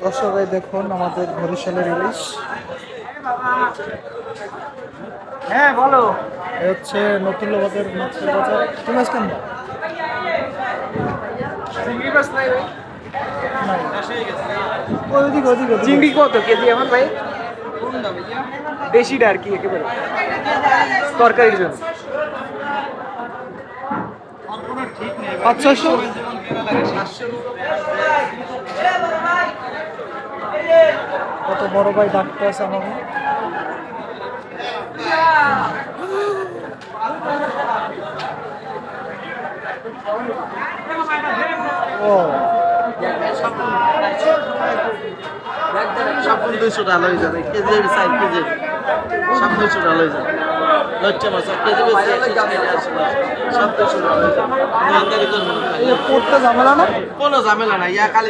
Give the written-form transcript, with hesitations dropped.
দর্শক এই দেখুন আমাদের বরিশালের ইলিশ। হ্যাঁ বলো। এ হচ্ছে নতুল্লাবাদের মাছের বাজার। কি মাছ কেন চিংড়ি মাছ নাই ভাই? নাই? ওদিকে ওদিকে চিংড়ি কত কেজি আমার ভাই? দেশিটা আর কি একেবারে তরকারির জন্য। 500-600। কত বড় ভাই ডাক্তার আছে আমার। ও সব 200 টাকা লই যাবে কেজি 4 কেজি সব 200 টাকা লই যাবে লচ্চা মাছ কেজি বেশি 180 সব 200 টাকা লই যাবে দোকানদারি করব না এই যে পড়তে ঝামেলা না? কোনো ঝামেলা নাই ইয়া খালি